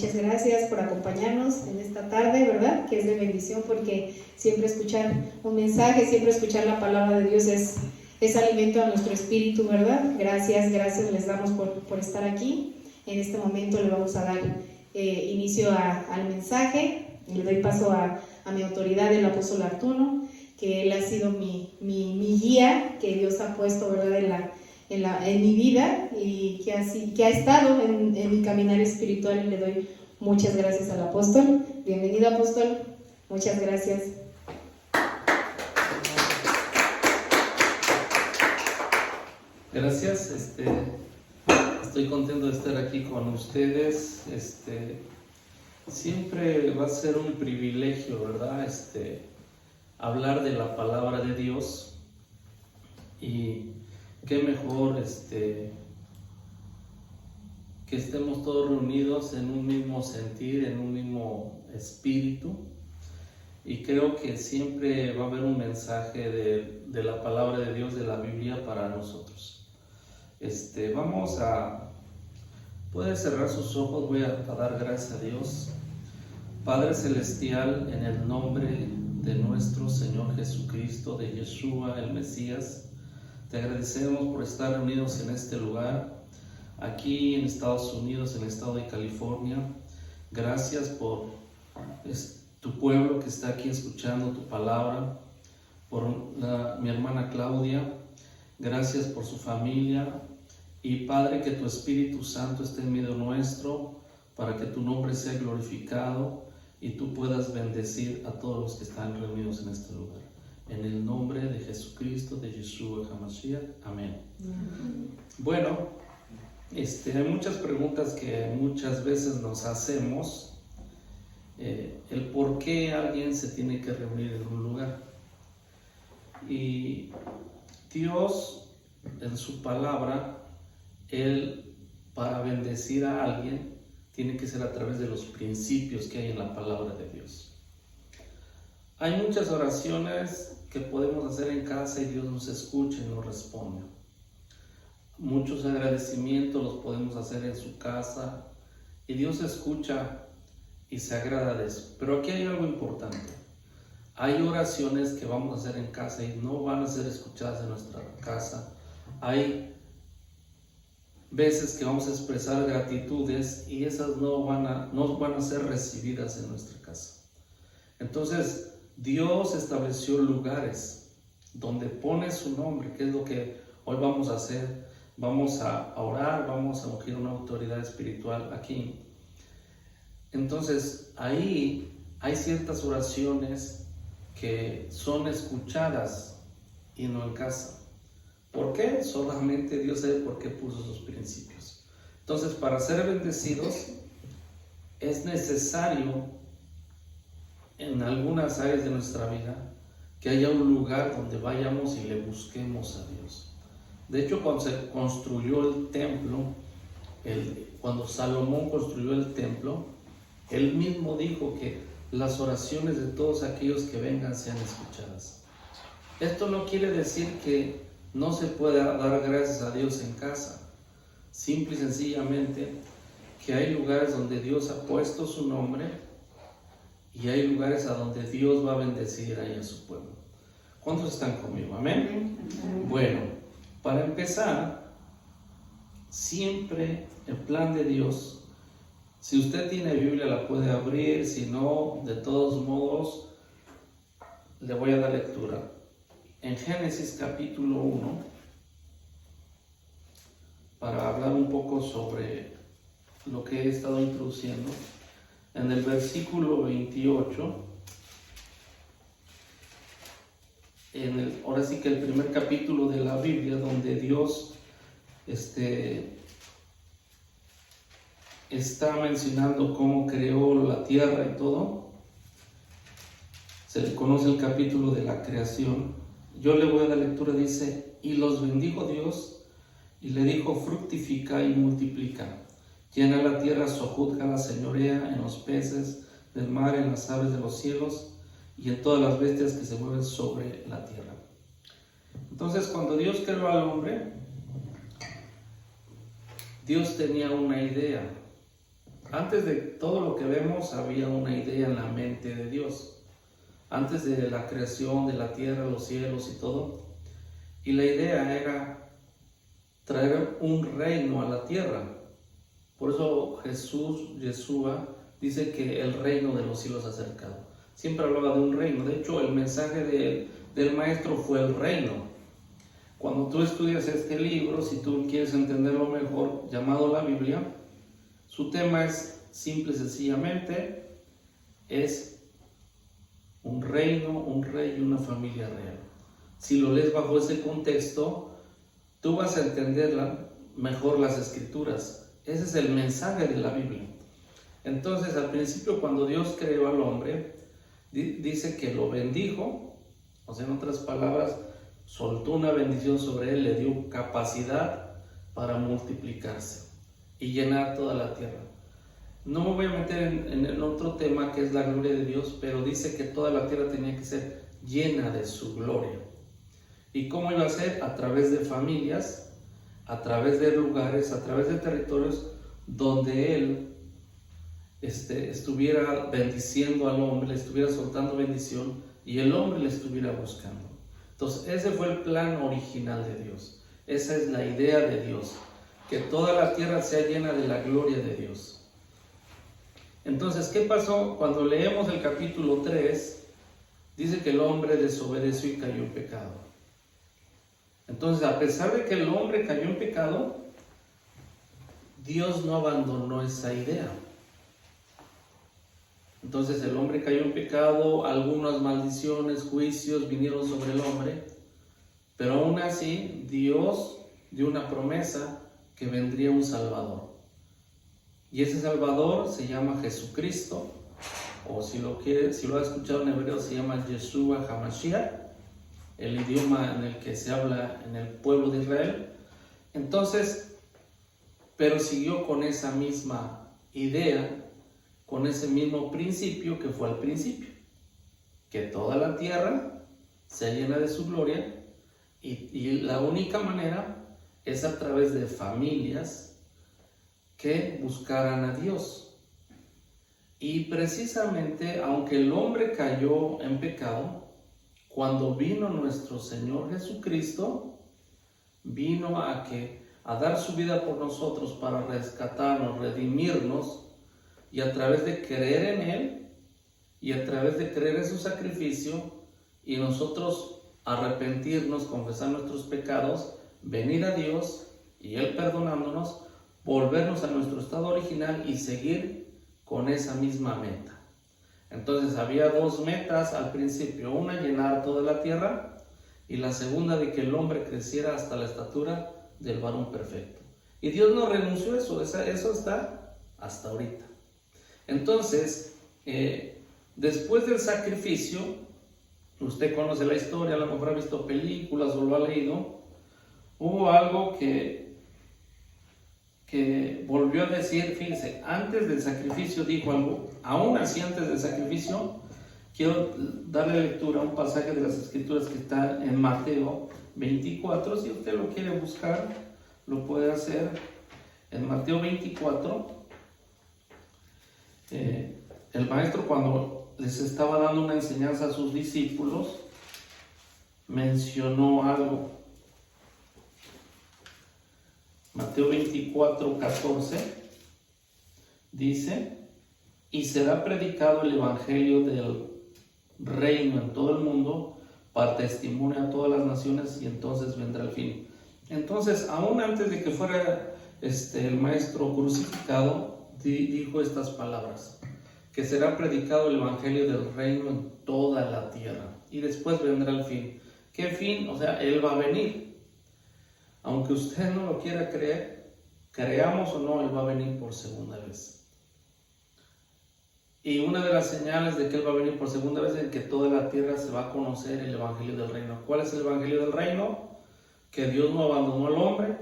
Muchas gracias por acompañarnos en esta tarde, ¿verdad? Que es de bendición porque siempre escuchar un mensaje, siempre escuchar la palabra de Dios es alimento a nuestro espíritu, ¿verdad? Gracias les damos por estar aquí. En este momento le vamos a dar inicio al mensaje. Le doy paso a mi autoridad, el apóstol Arturo, que él ha sido mi guía, que Dios ha puesto, ¿verdad?, en mi vida y que ha estado en mi caminar espiritual, y le doy muchas gracias al apóstol. Bienvenido, apóstol, muchas gracias. Gracias, estoy contento de estar aquí con ustedes. Siempre va a ser un privilegio, ¿verdad? Hablar de la palabra de Dios, y qué mejor que estemos todos reunidos en un mismo sentir, en un mismo espíritu, y creo que siempre va a haber un mensaje de la palabra de Dios, de la Biblia, para nosotros. Puede cerrar sus ojos. Voy a dar gracias a Dios. Padre celestial, en el nombre de nuestro Señor Jesucristo, de Yeshua el Mesías, te agradecemos por estar reunidos en este lugar, aquí en Estados Unidos, en el estado de California. Gracias por tu pueblo que está aquí escuchando tu palabra, por mi hermana Claudia. Gracias por su familia. Y Padre, que tu Espíritu Santo esté en medio nuestro, para que tu nombre sea glorificado y tú puedas bendecir a todos los que están reunidos en este lugar. En el nombre de Jesucristo, de Yeshua HaMashiach. Amén. Bueno, hay muchas preguntas que muchas veces nos hacemos. El por qué alguien se tiene que reunir en un lugar. Y Dios, en su palabra, Él, para bendecir a alguien, tiene que ser a través de los principios que hay en la palabra de Dios. Hay muchas oraciones que podemos hacer en casa y Dios nos escucha y nos responde. Muchos agradecimientos los podemos hacer en su casa y Dios escucha y se agrada de eso. Pero aquí hay algo importante. Hay oraciones que vamos a hacer en casa y no van a ser escuchadas en nuestra casa. Hay veces que vamos a expresar gratitudes y esas no van a ser recibidas en nuestra casa. Entonces, Dios estableció lugares donde pone su nombre, que es lo que hoy vamos a hacer. Vamos a orar, vamos a ungir una autoridad espiritual aquí. Entonces, ahí hay ciertas oraciones que son escuchadas y no en casa. ¿Por qué? Solamente Dios sabe por qué puso sus principios. Entonces, para ser bendecidos, es necesario en algunas áreas de nuestra vida que haya un lugar donde vayamos y le busquemos a Dios. De hecho, cuando se construyó el templo, cuando Salomón construyó el templo, él mismo dijo que las oraciones de todos aquellos que vengan sean escuchadas. Esto no quiere decir que no se pueda dar gracias a Dios en casa. Simple y sencillamente que hay lugares donde Dios ha puesto su nombre y hay lugares a donde Dios va a bendecir ahí a su pueblo. ¿Cuántos están conmigo? ¿Amén? Bueno, para empezar, siempre el plan de Dios, si usted tiene Biblia la puede abrir, si no, de todos modos, le voy a dar lectura. En Génesis capítulo 1, para hablar un poco sobre lo que he estado introduciendo, en el versículo 28, ahora sí que el primer capítulo de la Biblia, donde Dios está mencionando cómo creó la tierra y todo, se le conoce el capítulo de la creación. Yo le voy a dar lectura. Dice: y los bendijo Dios y le dijo: fructifica y multiplica, llena la tierra, sojuzga, señorea en los peces del mar, en las aves de los cielos y en todas las bestias que se mueven sobre la tierra. Entonces, cuando Dios creó al hombre, Dios tenía una idea. Antes de todo lo que vemos había una idea en la mente de Dios. Antes de la creación de la tierra, los cielos y todo. Y la idea era traer un reino a la tierra. Por eso Yeshua, dice que el reino de los cielos ha acercado. Siempre hablaba de un reino. De hecho, el mensaje del maestro fue el reino. Cuando tú estudias este libro, si tú quieres entenderlo mejor, llamado la Biblia, su tema es simple y sencillamente, es un reino, un rey y una familia real. Si lo lees bajo ese contexto, tú vas a entender mejor las escrituras. Ese es el mensaje de la Biblia. Entonces, al principio, cuando Dios creó al hombre, dice que lo bendijo, o sea, en otras palabras, soltó una bendición sobre él, le dio capacidad para multiplicarse y llenar toda la tierra. No me voy a meter en otro tema que es la gloria de Dios, pero dice que toda la tierra tenía que ser llena de su gloria. ¿Y cómo iba a ser? A través de familias, a través de lugares, a través de territorios donde Él estuviera bendiciendo al hombre, le estuviera soltando bendición y el hombre le estuviera buscando. Entonces, ese fue el plan original de Dios. Esa es la idea de Dios, que toda la tierra sea llena de la gloria de Dios. Entonces, ¿qué pasó? Cuando leemos el capítulo 3, dice que el hombre desobedeció y cayó en pecado. Entonces, a pesar de que el hombre cayó en pecado, Dios no abandonó esa idea. Entonces el hombre cayó en pecado, algunas maldiciones, juicios vinieron sobre el hombre, pero aún así Dios dio una promesa que vendría un Salvador. Y ese Salvador se llama Jesucristo, o si lo ha escuchado en hebreo se llama Yeshua HaMashiach, el idioma en el que se habla en el pueblo de Israel. Entonces, pero siguió con esa misma idea, con ese mismo principio que fue al principio, que toda la tierra se llena de su gloria y la única manera es a través de familias que buscaran a Dios. Y precisamente, aunque el hombre cayó en pecado, cuando vino nuestro Señor Jesucristo, vino a dar su vida por nosotros para rescatarnos, redimirnos, y a través de creer en Él y a través de creer en su sacrificio y nosotros arrepentirnos, confesar nuestros pecados, venir a Dios y Él perdonándonos, volvernos a nuestro estado original y seguir con esa misma meta. Entonces había dos metas al principio, una llenar toda la tierra y la segunda de que el hombre creciera hasta la estatura del varón perfecto. Y Dios no renunció a eso, eso está hasta ahorita. Entonces, después del sacrificio, usted conoce la historia, a lo mejor ha visto películas o lo ha leído, hubo algo que volvió a decir, fíjense, antes del sacrificio dijo algo, aún así antes del sacrificio, quiero darle lectura a un pasaje de las Escrituras que está en Mateo 24, si usted lo quiere buscar, lo puede hacer en Mateo 24. El maestro, cuando les estaba dando una enseñanza a sus discípulos, mencionó algo. Mateo 24, 14 dice: y será predicado el evangelio del reino en todo el mundo para testimonio a todas las naciones y entonces vendrá el fin. Entonces, aún antes de que fuera el maestro crucificado, dijo estas palabras: que será predicado el evangelio del reino en toda la tierra y después vendrá el fin. ¿Qué fin? O sea, Él va a venir. Aunque usted no lo quiera creer, creamos o no, Él va a venir por segunda vez. Y una de las señales de que Él va a venir por segunda vez es en que toda la tierra se va a conocer el evangelio del reino. ¿Cuál es el evangelio del reino? Que Dios no abandonó al hombre,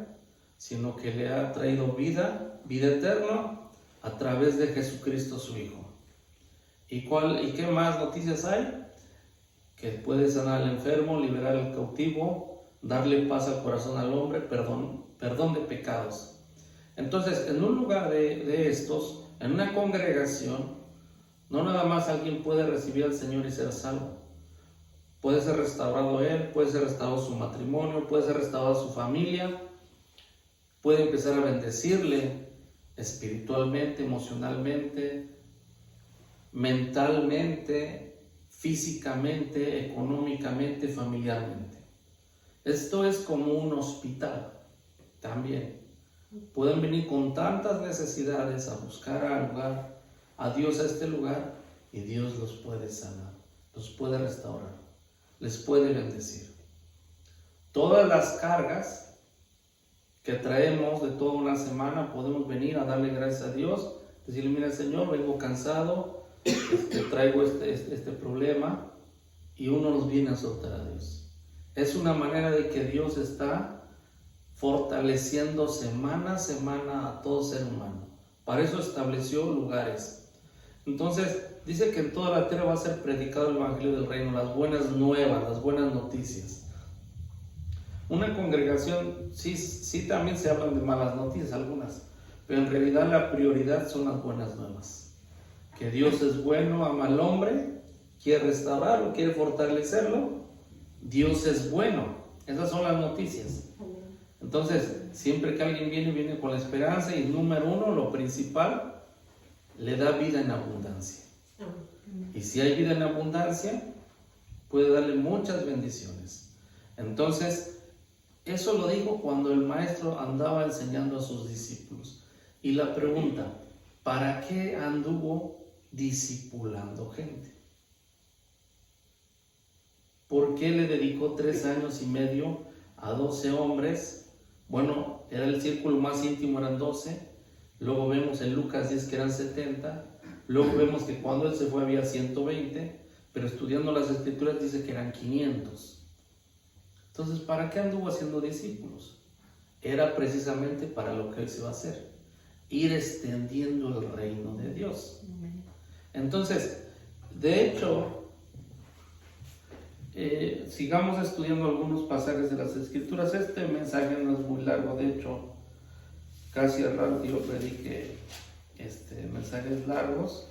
sino que le ha traído vida eterna a través de Jesucristo su Hijo. ¿Y qué más noticias hay? Que puede sanar al enfermo, liberar al cautivo, darle paz al corazón al hombre, perdón de pecados. Entonces, en un lugar de estos, En una congregación, no nada más alguien puede recibir al Señor y ser salvo. Puede ser restaurado él, puede ser restaurado su matrimonio, puede ser restaurada su familia, puede empezar a bendecirle espiritualmente, emocionalmente, mentalmente, físicamente, económicamente, familiarmente. Esto es como un hospital también. Pueden venir con tantas necesidades a buscar a Dios a este lugar, y Dios los puede sanar, los puede restaurar, les puede bendecir. Todas las cargas que traemos de toda una semana, podemos venir a darle gracias a Dios, decirle: mira, Señor, vengo cansado, traigo este problema, y uno nos viene a soltar a Dios. Es una manera de que Dios está fortaleciendo semana a semana a todo ser humano. Para eso estableció lugares. Entonces dice que en toda la tierra va a ser predicado el evangelio del reino, las buenas nuevas, las buenas noticias. Una congregación, sí también se hablan de malas noticias algunas, pero en realidad la prioridad son las buenas nuevas. Que Dios es bueno, ama al hombre, quiere restaurarlo, quiere fortalecerlo. Dios es bueno. Esas son las noticias. Entonces, siempre que alguien viene con la esperanza, y número uno, lo principal, le da vida en abundancia. Y si hay vida en abundancia, puede darle muchas bendiciones. Entonces, eso lo dijo cuando el maestro andaba enseñando a sus discípulos. Y la pregunta: ¿para qué anduvo discipulando gente? ¿Por qué le dedicó 3 años y medio a 12 hombres? Bueno, era el círculo más íntimo, eran 12. Luego vemos en Lucas 10 que eran 70. Luego vemos que cuando él se fue había 120. Pero estudiando las escrituras dice que eran 500. Entonces, ¿para qué anduvo haciendo discípulos? Era precisamente para lo que él se va a hacer: ir extendiendo el reino de Dios. Entonces, de hecho, sigamos estudiando algunos pasajes de las escrituras. Este mensaje no es muy largo, de hecho casi es raro que yo predique mensajes largos.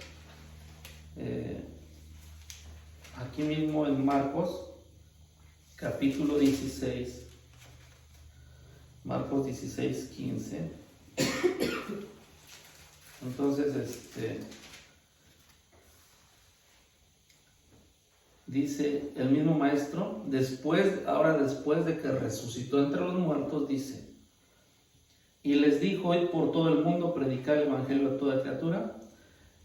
Aquí mismo en Marcos capítulo 16, Marcos 16, 15. Entonces dice el mismo maestro, después de que resucitó entre los muertos, dice: y les dijo: id por todo el mundo, predicar el evangelio a toda criatura.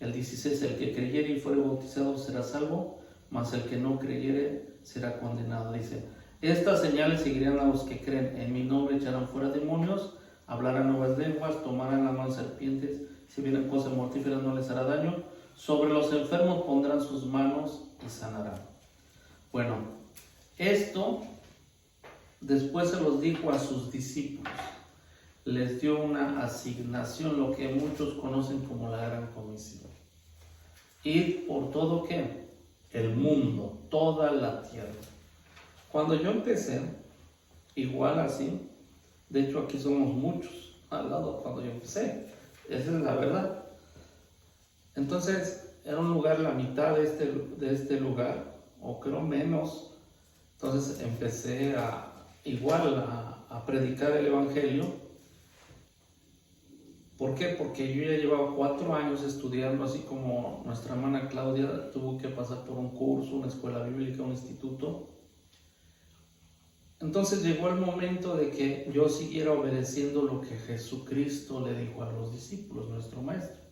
El 16, el que creyere y fuere bautizado será salvo, mas el que no creyere será condenado. Dice: estas señales seguirán a los que creen, en mi nombre echarán fuera demonios, hablarán nuevas lenguas, tomarán las manos serpientes, si vienen cosas mortíferas no les hará daño, sobre los enfermos pondrán sus manos y sanarán. Bueno, esto después se los dijo a sus discípulos. Les dio una asignación, lo que muchos conocen como la gran comisión. Ir por todo ¿qué? El mundo, toda la tierra. Cuando yo empecé, igual así, de hecho aquí somos muchos al lado cuando yo empecé, esa es la verdad. Entonces era un lugar, la mitad de este lugar, o creo menos. Entonces empecé a predicar el evangelio. ¿Por qué? Porque yo ya llevaba 4 años estudiando, así como nuestra hermana Claudia tuvo que pasar por un curso, una escuela bíblica, un instituto. Entonces llegó el momento de que yo siguiera obedeciendo lo que Jesucristo le dijo a los discípulos, nuestro maestro.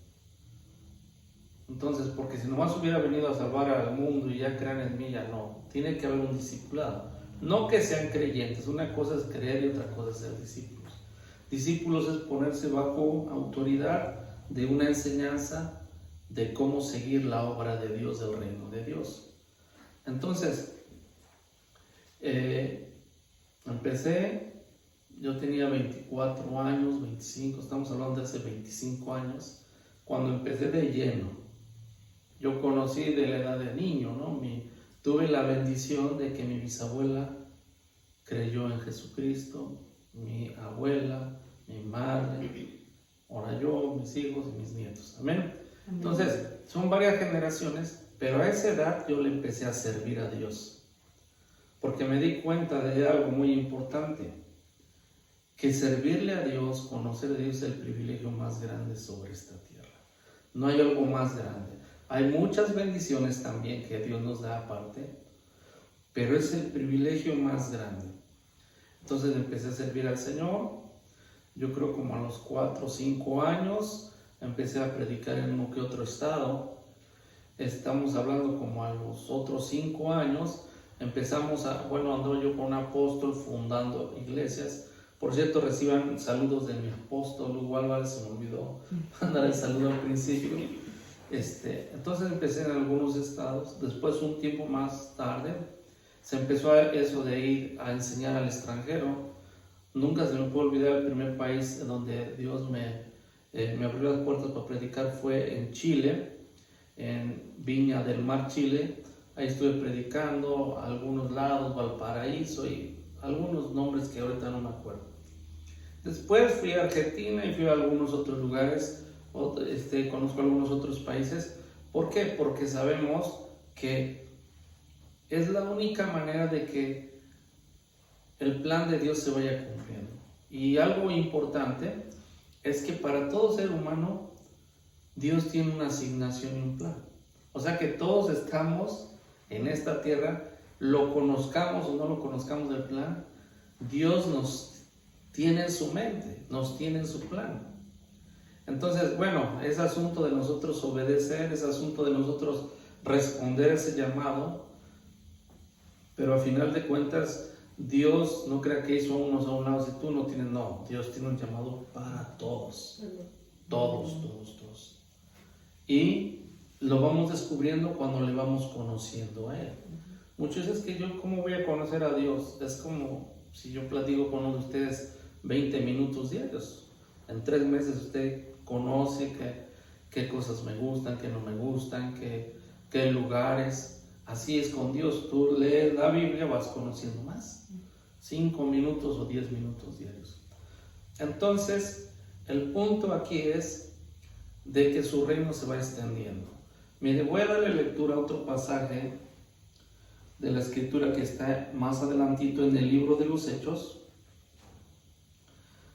Entonces, porque si nomás hubiera venido a salvar al mundo y ya crean en mí, ya no. Tiene que haber un discipulado. No que sean creyentes, una cosa es creer y otra cosa es ser discípulos. Discípulos es ponerse bajo autoridad de una enseñanza de cómo seguir la obra de Dios, del reino de Dios. Entonces, empecé, yo tenía 24 años, 25, estamos hablando de hace 25 años, cuando empecé de lleno. Yo conocí de la edad de niño, ¿no? Tuve la bendición de que mi bisabuela creyó en Jesucristo, mi abuela, mi madre, ahora yo, mis hijos y mis nietos. Amén. Entonces, son varias generaciones, pero a esa edad yo le empecé a servir a Dios, porque me di cuenta de algo muy importante, que servirle a Dios, conocer a Dios es el privilegio más grande sobre esta tierra. No hay algo más grande. Hay muchas bendiciones también que Dios nos da aparte, pero es el privilegio más grande. Entonces empecé a servir al Señor. Yo creo como a los 4 o 5 años empecé a predicar en uno que otro estado. Estamos hablando como a los otros 5 años empezamos ando yo con un apóstol fundando iglesias. Por cierto, reciban saludos de mi apóstol Hugo Álvarez, se me olvidó mandar el saludo al principio. Entonces empecé en algunos estados. Después, un tiempo más tarde, se empezó eso de ir a enseñar al extranjero. Nunca se me puede olvidar el primer país donde Dios me abrió las puertas para predicar fue en Chile, en Viña del Mar, Chile. Ahí estuve predicando a algunos lados, Valparaíso y algunos nombres que ahorita no me acuerdo. Después fui a Argentina y fui a algunos otros lugares, conozco algunos otros países. ¿Por qué? Porque sabemos que es la única manera de que el plan de Dios se vaya cumpliendo. Y algo importante es que para todo ser humano, Dios tiene una asignación y un plan. O sea que todos estamos en esta tierra, lo conozcamos o no lo conozcamos del plan, Dios nos tiene en su mente, nos tiene en su plan. Entonces, es asunto de nosotros obedecer, es asunto de nosotros responder ese llamado, pero al final de cuentas, Dios no crea que hizo a unos a un lado, si tú no tienes, no, Dios tiene un llamado para todos, todos. Y lo vamos descubriendo cuando le vamos conociendo a Él. Muchos dicen que yo, ¿cómo voy a conocer a Dios? Es como si yo platico con uno de ustedes 20 minutos diarios. En 3 meses usted conoce qué cosas me gustan, qué no me gustan, qué lugares. Así es con Dios. Tú lees la Biblia, vas conociendo más. 5 minutos o 10 minutos diarios. Entonces, el punto aquí es de que su reino se va extendiendo. Mire, voy a darle lectura a otro pasaje de la escritura que está más adelantito en el libro de los Hechos,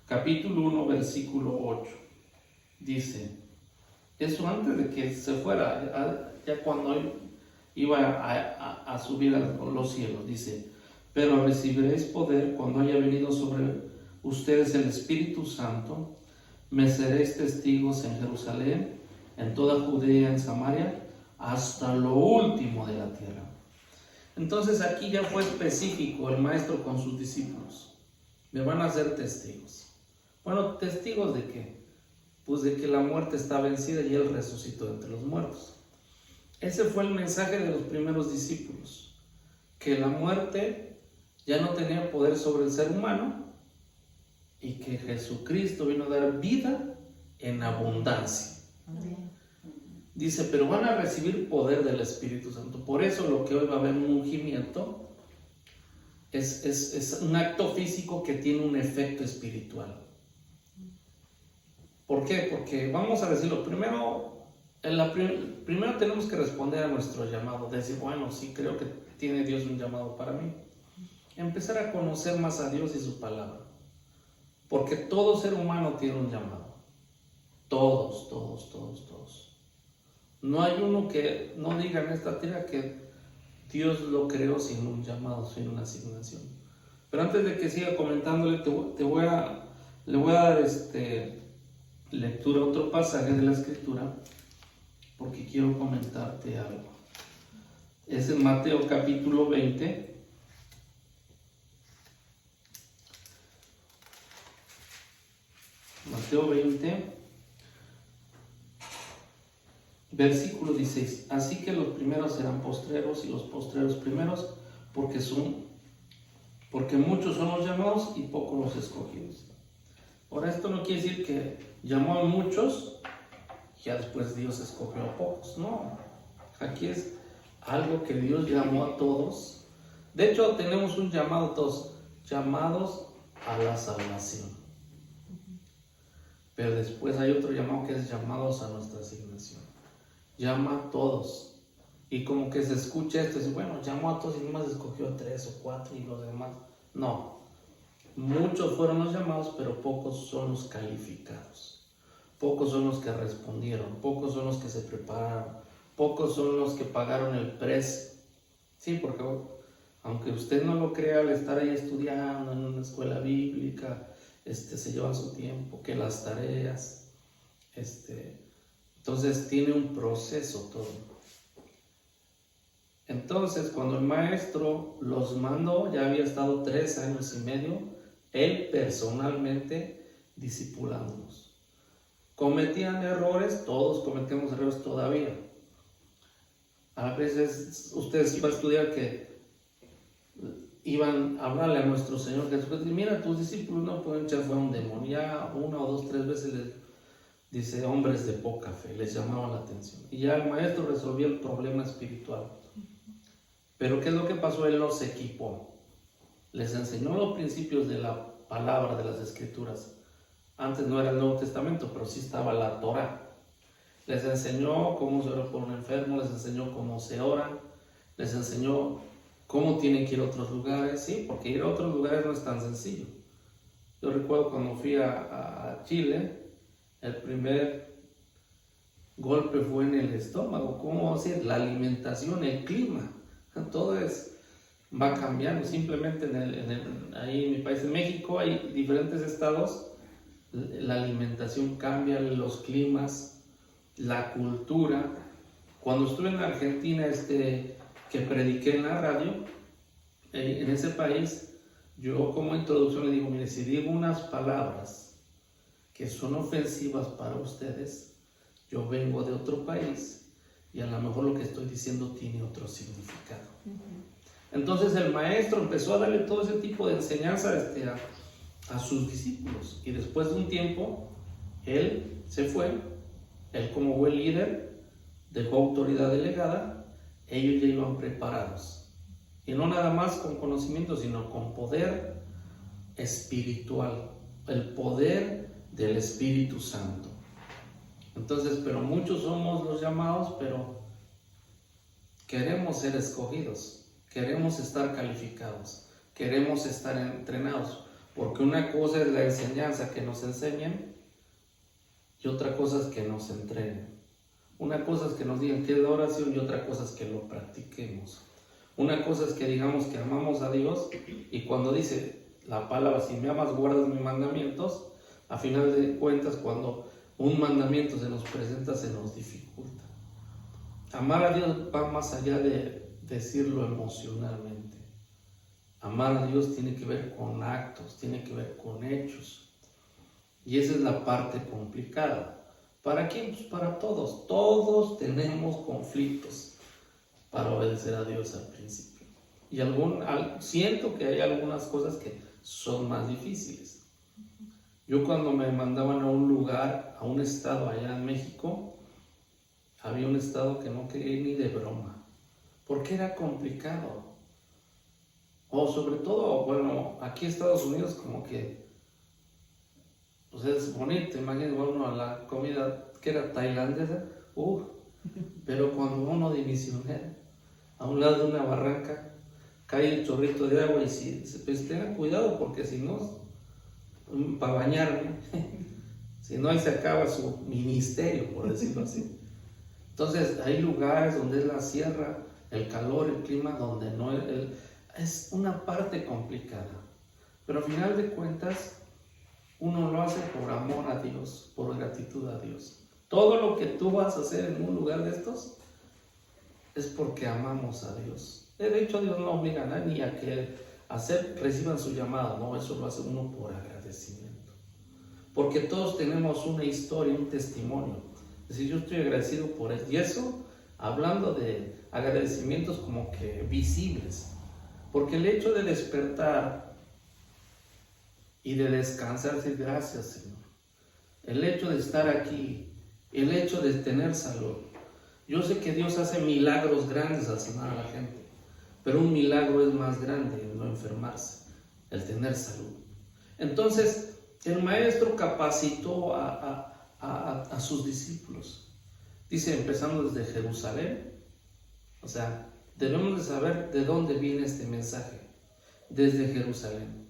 capítulo 1, versículo 8. Dice, eso antes de que se fuera, ya cuando iba a subir a los cielos, dice, pero recibiréis poder cuando haya venido sobre ustedes el Espíritu Santo, me seréis testigos en Jerusalén, en toda Judea, en Samaria, hasta lo último de la tierra. Entonces aquí ya fue específico el maestro con sus discípulos. Me van a hacer testigos. Bueno, ¿testigos de qué? Pues de que la muerte está vencida y Él resucitó entre los muertos. Ese fue el mensaje de los primeros discípulos, que la muerte ya no tenía poder sobre el ser humano y que Jesucristo vino a dar vida en abundancia. Amén. Dice, pero van a recibir poder del Espíritu Santo. Por eso lo que hoy va a haber un ungimiento es un acto físico que tiene un efecto espiritual. ¿Por qué? Porque vamos a decirlo, primero tenemos que responder a nuestro llamado, decir, bueno, sí creo que tiene Dios un llamado para mí. Empezar a conocer más a Dios y su palabra. Porque todo ser humano tiene un llamado. Todos. No hay uno que no diga en esta tierra que Dios lo creó sin un llamado, sin una asignación. Pero antes de que siga comentándole, le voy a dar lectura a otro pasaje de la Escritura, porque quiero comentarte algo. Es en Mateo capítulo 20. Mateo 20, versículo 16. Así que los primeros serán postreros y los postreros primeros, porque muchos son los llamados y pocos los escogidos. Ahora, esto no quiere decir que llamó a muchos y ya después Dios escogió a pocos. No, aquí es algo que Dios llamó a todos. De hecho, tenemos un llamado a todos, llamados a la salvación. Pero después hay otro llamado que es llamados a nuestra asignación. Llama a todos. Y como que se escucha esto, es bueno, llamó a todos y nomás escogió 3 o 4 y los demás. No. Muchos fueron los llamados, pero pocos son los calificados. Pocos son los que respondieron, pocos son los que se prepararon, pocos son los que pagaron el precio. Sí, porque aunque usted no lo crea, al estar ahí estudiando en una escuela bíblica, se llevan su tiempo, que las tareas, entonces tiene un proceso todo. Entonces, cuando el maestro los mandó, ya había estado 3 años y medio, él personalmente discipulándolos. Cometían errores, todos cometemos errores todavía. A veces ustedes iban a estudiar que iban a hablarle a nuestro Señor Jesucristo y mira, tus discípulos no pueden echar fuera un demonio. Ya 1 o 2, 3 veces les dice hombres de poca fe, les llamaban la atención. Y ya el maestro resolvió el problema espiritual. Pero ¿qué es lo que pasó? Él los equipó. Les enseñó los principios de la palabra, de las escrituras. Antes no era el Nuevo Testamento, pero sí estaba la Torá. Les enseñó cómo se ora por un enfermo, les enseñó cómo se ora, les enseñó cómo tienen que ir a otros lugares, sí, porque ir a otros lugares no es tan sencillo. Yo recuerdo cuando fui a Chile, el primer golpe fue en el estómago. ¿Cómo decir? La alimentación, el clima, todo va cambiando. Simplemente ahí en mi país, en México, hay diferentes estados, la alimentación cambia, los climas, la cultura. Cuando estuve en Argentina, que prediqué en la radio, en ese país, yo como introducción le digo, mire, si digo unas palabras que son ofensivas para ustedes, yo vengo de otro país y a lo mejor lo que estoy diciendo tiene otro significado. Entonces el maestro empezó a darle todo ese tipo de enseñanza a sus discípulos, y después de un tiempo él se fue. Él, como buen líder, dejó autoridad delegada. Ellos ya iban preparados, y no nada más con conocimiento, sino con poder espiritual, el poder del Espíritu Santo. Entonces, pero muchos somos los llamados, pero queremos ser escogidos, queremos estar calificados, queremos estar entrenados, porque una cosa es la enseñanza, que nos enseñen, y otra cosa es que nos entreguen. Una cosa es que nos digan qué es la oración, y otra cosa es que lo practiquemos. Una cosa es que digamos que amamos a Dios, y cuando dice la palabra, si me amas, guardas mis mandamientos, a final de cuentas, cuando un mandamiento se nos presenta, se nos dificulta. Amar a Dios va más allá de decirlo emocionalmente. Amar a Dios tiene que ver con actos, tiene que ver con hechos. Y esa es la parte complicada. ¿Para quién? Pues para todos. Todos tenemos conflictos para obedecer a Dios al principio. Y siento que hay algunas cosas que son más difíciles. Yo cuando me mandaban a un lugar, a un estado allá en México, había un estado que no quería ir ni de broma, porque era complicado. O sobre todo, bueno, aquí en Estados Unidos como que pues es bonito, imagínate uno a la comida que era tailandesa, pero cuando uno de misionero, a un lado de una barranca, cae el chorrito de agua, y pues tengan cuidado, porque si no, para bañarme, si no, ahí se acaba su ministerio, por decirlo así. Entonces hay lugares donde es la sierra, el calor, el clima, donde no es una parte complicada, pero al final de cuentas uno lo hace por amor a Dios, por gratitud a Dios. Todo lo que tú vas a hacer en un lugar de estos es porque amamos a Dios. De hecho, Dios no obliga a nadie a que reciban su llamado, no, eso lo hace uno por agradecimiento. Porque todos tenemos una historia, un testimonio. Es decir, yo estoy agradecido por él. Y eso, hablando de agradecimientos como que visibles. Porque el hecho de despertar y de descansar, decir gracias, Señor. El hecho de estar aquí, el hecho de tener salud. Yo sé que Dios hace milagros grandes al sanar a la gente, pero un milagro es más grande el no enfermarse, el tener salud. Entonces, El maestro capacitó a sus discípulos. Dice, empezando desde Jerusalén. O sea, debemos de saber de dónde viene este mensaje. Desde Jerusalén,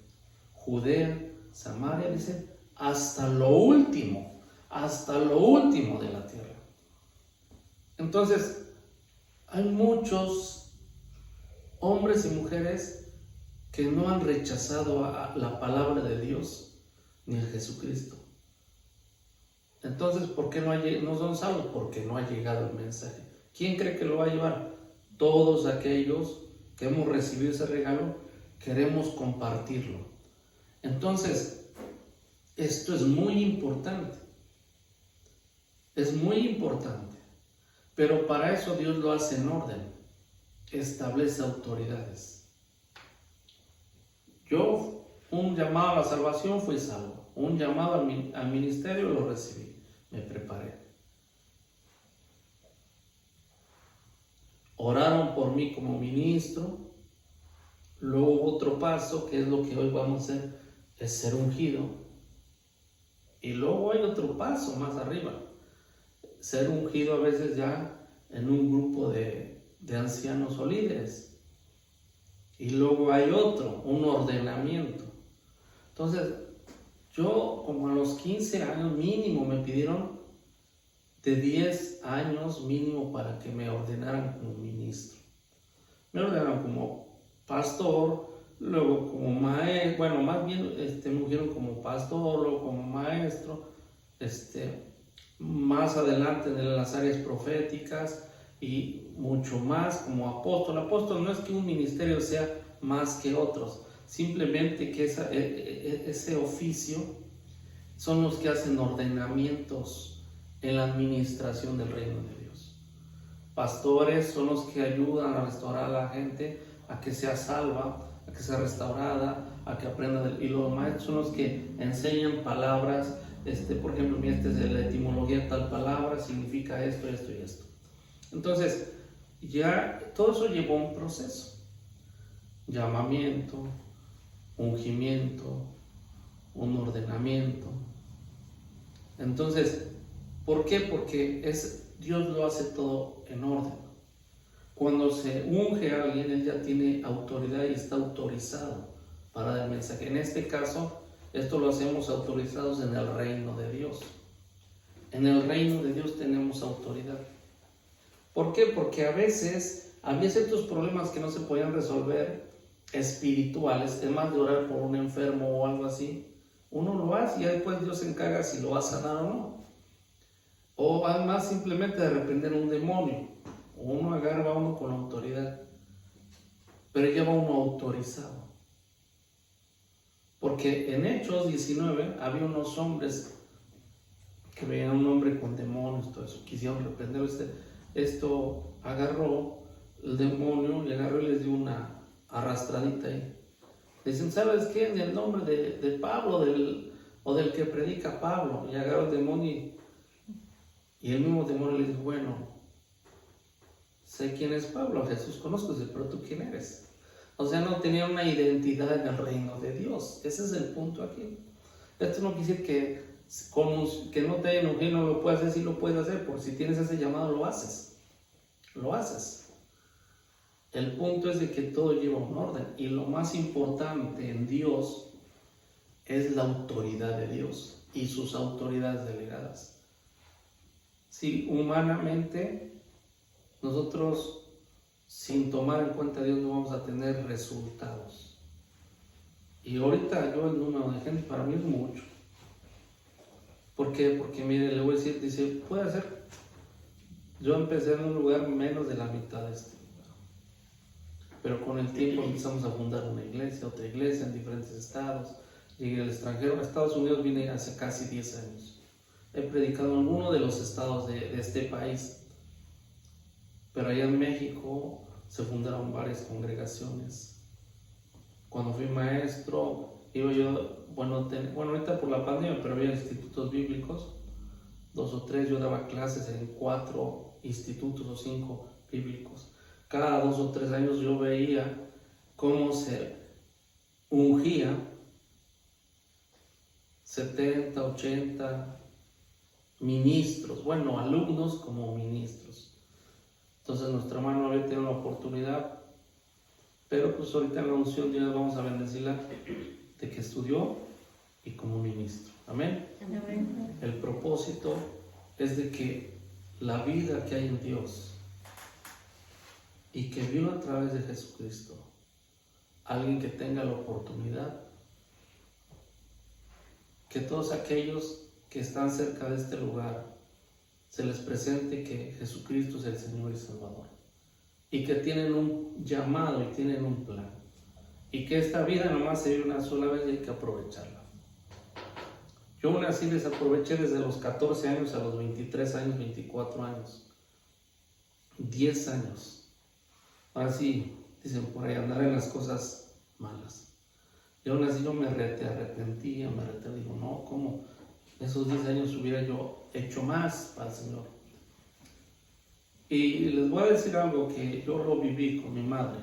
Judea, Samaria, dice, hasta lo último de la tierra. Entonces, hay muchos hombres y mujeres que no han rechazado a la palabra de Dios ni a Jesucristo. Entonces, ¿por qué no son salvos? Porque no ha llegado el mensaje. ¿Quién cree que lo va a llevar? Todos aquellos que hemos recibido ese regalo, queremos compartirlo. Entonces, esto es muy importante. Es muy importante. Pero para eso Dios lo hace en orden. Establece autoridades. Yo, un llamado a la salvación, fui salvo. Un llamado al ministerio, lo recibí. Me preparé. Oraron por mí como ministro. Luego otro paso, que es lo que hoy vamos a hacer, es ser ungido. Y luego hay otro paso más arriba. Ser ungido a veces ya en un grupo de ancianos o líderes. Y luego hay otro, un ordenamiento. Entonces, yo como a los 15 años mínimo me pidieron de 10 años mínimo para que me ordenaran como ministro. Me ordenaron como pastor, luego como maestro, bueno, más bien me ungieron como pastor, luego como maestro, más adelante en las áreas proféticas y mucho más como apóstol. Apóstol no es que un ministerio sea más que otros, simplemente que ese oficio son los que hacen ordenamientos en la administración del reino de Dios. Pastores son los que ayudan a restaurar a la gente, a que sea salva, a que sea restaurada, a que aprenda. Y los maestros son los que enseñan palabras. Por ejemplo, esta es de la etimología de tal palabra, significa esto, esto y esto. Entonces, ya todo eso llevó a un proceso. Llamamiento, ungimiento, un ordenamiento. Entonces, ¿por qué? Porque Dios lo hace todo en orden. Cuando se unge a alguien, él ya tiene autoridad y está autorizado para dar el mensaje. En este caso, esto lo hacemos autorizados en el reino de Dios. En el reino de Dios tenemos autoridad. ¿Por qué? Porque a veces había ciertos problemas que no se podían resolver espirituales, además de orar por un enfermo o algo así. Uno lo hace y ya después Dios se encarga si lo va a sanar o no. O además simplemente de reprender un demonio. Uno agarra a uno con autoridad, pero ya va uno autorizado. Porque en Hechos 19 había unos hombres que veían a un hombre con demonios, todo eso, quisieron reprenderlo. Esto agarró el demonio y agarró y les dio una arrastradita ahí. Dicen, ¿sabes qué? En el nombre de Pablo o del que predica Pablo. Y agarró el demonio y el mismo demonio le dijo, bueno, sé quién es Pablo, Jesús conozco, pero ¿tú quién eres? O sea, no tenía una identidad en el reino de Dios. Ese es el punto aquí. Esto no quiere decir que no te hayan ungido, no lo puedes hacer, sí lo puedes hacer, porque si tienes ese llamado lo haces. Lo haces. El punto es de que todo lleva un orden. Y lo más importante en Dios es la autoridad de Dios y sus autoridades delegadas. Si humanamente nosotros, sin tomar en cuenta a Dios, no vamos a tener resultados. Y ahorita el número de gente para mí es mucho. ¿Por qué? Porque mire, le voy a decir, dice, puede ser. Yo empecé en un lugar menos de la mitad de este lugar. Pero con el tiempo empezamos a fundar una iglesia, otra iglesia en diferentes estados. Llegué al extranjero. A Estados Unidos vine hace casi 10 años. He predicado en alguno de los estados de este país. Pero allá en México se fundaron varias congregaciones. Cuando fui maestro, iba yo, bueno, ahorita por la pandemia, pero había institutos bíblicos, 2 o 3, yo daba clases en 4 institutos o 5 bíblicos. Cada 2 o 3 años yo veía cómo se ungía 70, 80 ministros, bueno, alumnos como ministros. Entonces nuestro hermano había tenido la oportunidad, pero pues ahorita en la unción de Dios vamos a bendecirla de que estudió y como ministro. Amén. Amén. El propósito es de que la vida que hay en Dios y que vino a través de Jesucristo, alguien que tenga la oportunidad, que todos aquellos que están cerca de este lugar se les presente que Jesucristo es el Señor y Salvador, y que tienen un llamado y tienen un plan, y que esta vida nomás se vive una sola vez y hay que aprovecharla. Yo aún así desaproveché desde los 14 años a los 23 años, 24 años, 10 años. Ahora sí, dicen por ahí, andar en las cosas malas. Y aún así yo me arrepentía, digo, no, ¿cómo? Esos 10 años hubiera yo hecho más para el Señor. Y les voy a decir algo que yo lo viví con mi madre,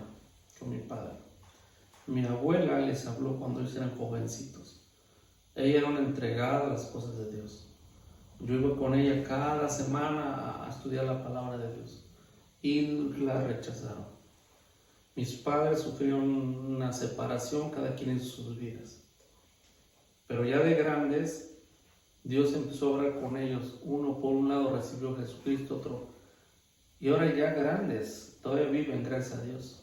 con mi padre. Mi abuela les habló cuando ellos eran jovencitos. Ella era una entregada a las cosas de Dios. Yo iba con ella cada semana a estudiar la palabra de Dios y la rechazaron. Mis padres sufrieron una separación, cada quien en sus vidas. Pero ya de grandes, Dios empezó a obrar con ellos. Uno por un lado recibió a Jesucristo, otro. Y ahora ya grandes, todavía viven, gracias a Dios.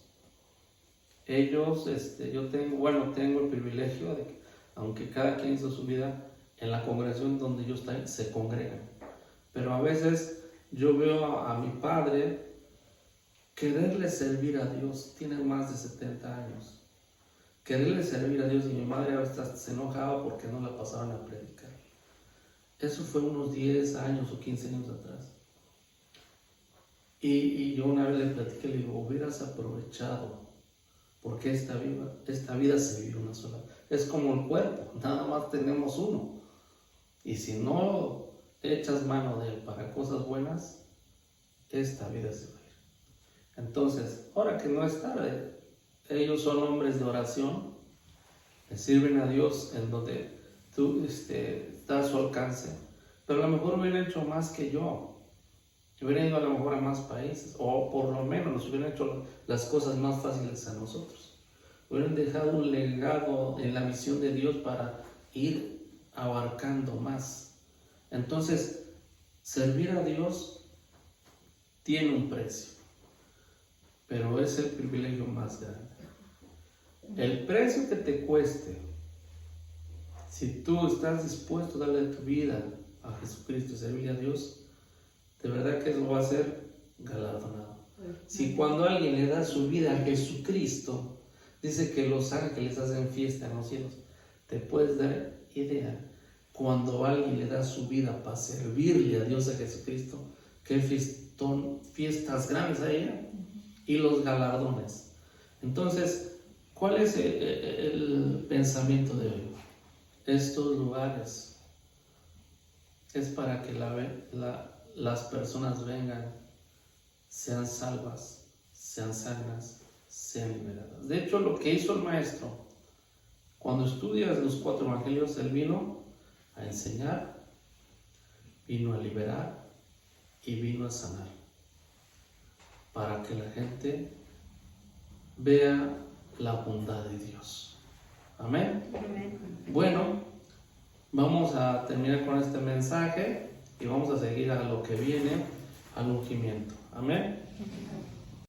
Ellos, yo tengo el privilegio de que, aunque cada quien hizo su vida, en la congregación donde yo estoy, se congregan. Pero a veces yo veo a mi padre quererle servir a Dios, tiene más de 70 años. Quererle servir a Dios, y mi madre a veces se enojaba porque no la pasaban a predicar. Eso fue unos 10 años o 15 años atrás. Y yo una vez le platiqué, le digo, hubieras aprovechado, porque esta vida se vive una sola. Es como el cuerpo, nada más tenemos uno. Y si no echas mano de él para cosas buenas, esta vida se va a ir. Entonces, ahora que no es tarde, ellos son hombres de oración, le sirven a Dios en donde tú está a su alcance, pero a lo mejor hubieran hecho más que yo. Hubieran ido a lo mejor a más países, o por lo menos nos hubieran hecho las cosas más fáciles a nosotros. Hubieran dejado un legado en la misión de Dios para ir abarcando más. Entonces, servir a Dios tiene un precio, pero es el privilegio más grande. El precio que te cueste, si tú estás dispuesto a darle tu vida a Jesucristo y servir a Dios, de verdad que eso va a ser galardonado. Si cuando alguien le da su vida a Jesucristo, dice que los ángeles hacen fiesta en los cielos, te puedes dar idea, cuando alguien le da su vida para servirle a Dios, a Jesucristo, qué fiestas grandes hay, ¿eh? Y los galardones. Entonces, ¿cuál es el pensamiento de hoy? Estos lugares es para que las personas vengan, sean salvas, sean sanas, sean liberadas. De hecho, lo que hizo el maestro, cuando estudias los 4 evangelios, él vino a enseñar, vino a liberar y vino a sanar, para que la gente vea la bondad de Dios. Amén. Amén. Bueno, vamos a terminar con este mensaje y vamos a seguir a lo que viene, al ungimiento. Amén.